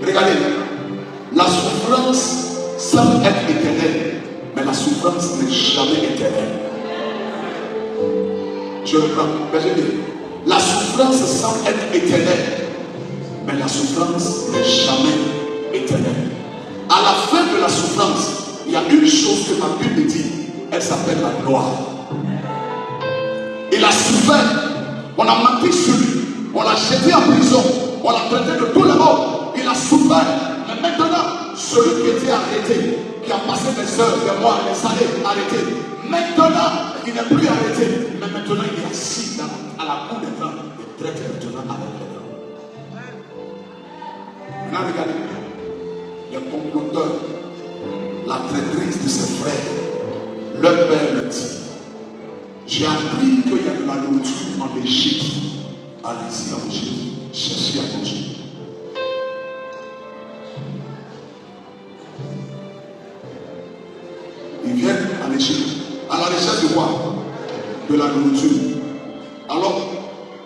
Regardez, la souffrance semble être éternelle, mais la souffrance n'est jamais éternelle. Je reprends, verset 2. La souffrance semble être éternelle, mais la souffrance n'est jamais éternelle. À la fin de la souffrance, il y a une chose que ma Bible dit, elle s'appelle la gloire. Il a souffert, on a maté sur lui, on l'a jeté en prison, on l'a traité de tous les mots, il a souffert. Mais maintenant, celui qui était arrêté, qui a passé des heures, des mois, des années arrêté, maintenant, il n'est plus arrêté, mais maintenant il est assis à la cour des grands et traité maintenant avec les grands. Maintenant, regardez, les comploteurs, la traîtrise de ses frères, leur père le dit. J'ai appris qu'il y a de la nourriture en Égypte. Allez-y en Égypte, cherchez à manger. Ils viennent en Égypte à la recherche de quoi? De la nourriture. Alors,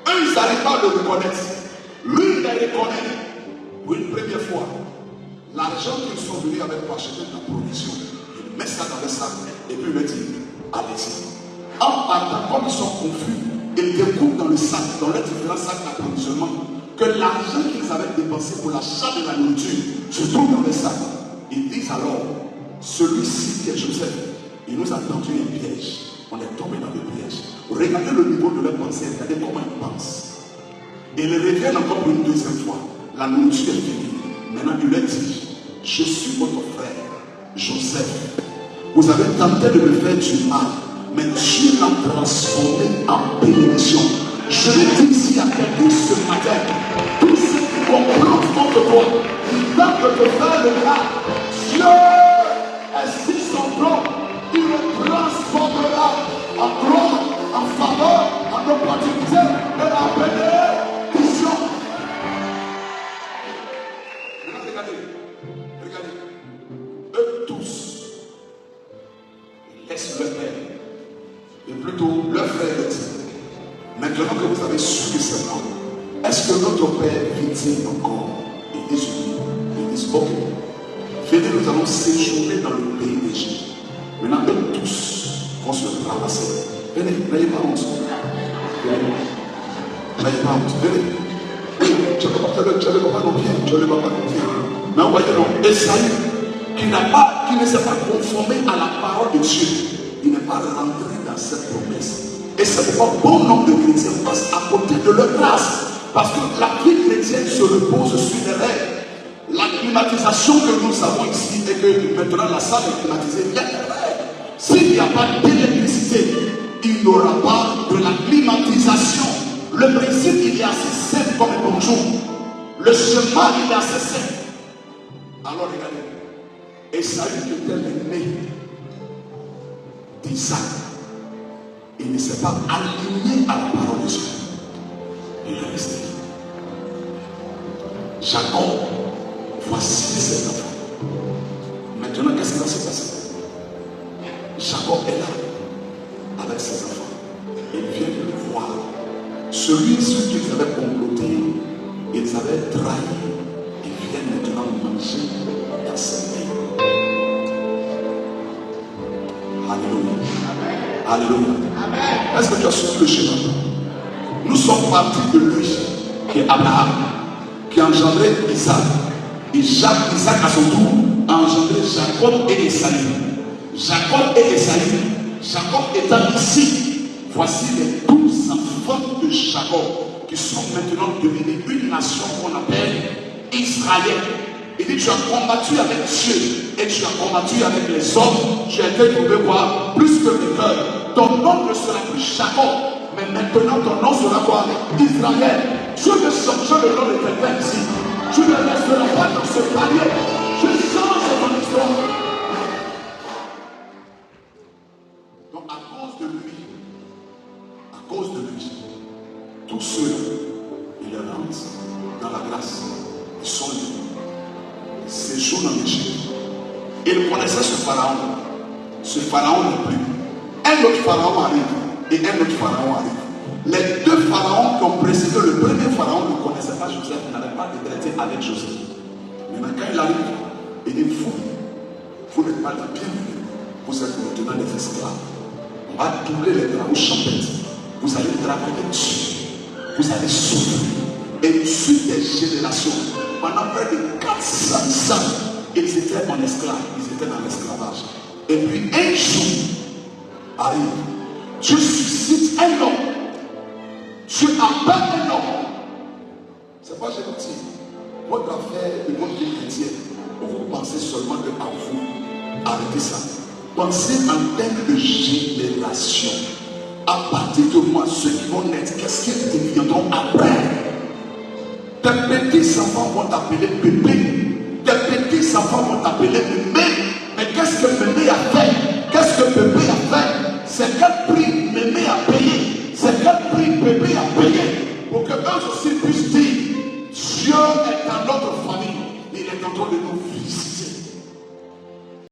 eux, ils n'arrivent pas à le reconnaître. Lui, il les reconnaît pour une première fois. L'argent qu'ils sont venus avec pour acheter de la provision, ils mettent ça dans le sac et puis ils me disent, allez-y. En partant, comme ils sont confus, ils découvrent dans le sac, dans les différents sacs d'approvisionnement, que l'argent qu'ils avaient dépensé pour l'achat de la nourriture se trouve dans le sac. Ils disent alors, celui-ci qui est Joseph, il nous a tendu un piège. On est tombé dans le piège. Regardez le niveau de leur pensée, regardez comment ils pensent. Et ils reviennent encore pour une deuxième fois. La nourriture est finie. Maintenant, il leur dit, je suis votre frère, Joseph. Vous avez tenté de me faire du mal, mais Dieu l'a transformé en bénédiction. Je le dis ici à quelqu'un ce matin, tous ceux qui complotent contre toi, qui tentent de te faire le mal, Dieu est sur son trône, il le transformera en gloire, en faveur, en opportunité et en bénédiction. Maintenant, regardez, eux tous, ils laissent leur père. Et plutôt leur frère dit, maintenant que vous avez su que c'est moi, est-ce que notre père vit-il encore? Ils disent oui. Ils disent ok, venez, nous allons séjourner dans le pays d'Égypte. Maintenant eux tous vont se ramasser. Venez, n'ayez pas honte. N'ayez pas honte. Venez. Tu ne vas pas nos pieds. Tu ne vas pas nos pieds. Mais voyez donc, Esaïe, qui ne s'est pas conformé à la parole de Dieu, il n'est pas rentré dans cette promesse. Et c'est pourquoi bon nombre de chrétiens passent à côté de leur grâce. Parce que la vie chrétienne se repose sur les règles. La climatisation que nous avons ici et que maintenant la salle est climatisée, il y a des règles. S'il n'y a pas d'électricité, il n'y aura pas de la climatisation. Le principe, il est assez simple comme un bonjour. Le chemin, il est assez simple. Alors regardez, Esaïe qui était l'aîné d'Isaac, il ne s'est pas aligné à la parole de Dieu. Il est resté. Jacob, voici ses enfants. Maintenant, qu'est-ce qui va se passer? Jacob est là, avec ses enfants. Il vient de le voir. Celui-ci qu'ils avaient comploté, ils avaient trahi. Ils viennent maintenant manger dans ses mains. Alléluia. Alléluia. Est-ce que tu as suivi le chemin? Nous sommes partis de lui, qui est Abraham, qui a engendré Isaac. Isaac à son tour a engendré Jacob et Esaïe. Jacob et Esaïe. Jacob étant ici, voici les 12 enfants de Jacob qui sont maintenant devenus une nation qu'on appelle Israël. Il dit, tu as combattu avec Dieu et tu as combattu avec les hommes. Tu as été trouvé quoi? Plus que vainqueur. Ton nom ne sera plus Jacob, mais maintenant ton nom sera quoi? Israël. Dieu veut changer le nom de quelqu'un ici. Tu ne resteras pas dans ce palier. Je change ton histoire. Donc à cause de lui, tous ceux qui rentrent dans la grâce, ils sont libres. Séjournent en Égypte. Ils connaissaient ce pharaon. Ce pharaon n'est plus. Un autre pharaon arrive et un autre pharaon arrive. Les deux pharaons qui ont précédé le premier pharaon ne connaissaient pas Joseph, n'avaient pas de traité avec Joseph. Maintenant, quand il arrive, il dit vous n'êtes pas les bienvenus. Vous êtes maintenant des esclaves. On va doubler les travaux champêtres. Vous allez travailler dessus. Vous allez souffrir. Et suite des générations, pendant près de 400 ans, ils étaient en esclave. Ils étaient dans l'esclavage. Et puis un jour arrive. Dieu suscite un homme. Dieu appelle un homme. C'est pas gentil. Votre affaire de votre vie chrétienne, vous pensez seulement de à vous. Arrêtez ça. Pensez en termes de génération. À partir de moi, ceux qui vont naître, qu'est-ce qu'ils deviendront après? Tes petits enfants vont t'appeler bébé. Tes petits enfants vont t'appeler mémé. Mais qu'est-ce que mémé a fait? Qu'est-ce que bébé a fait? C'est quel prix mémé a payé? C'est quel prix bébé a payé? Pour que eux aussi puissent dire, Dieu est dans notre famille. Il est en train de nous visiter.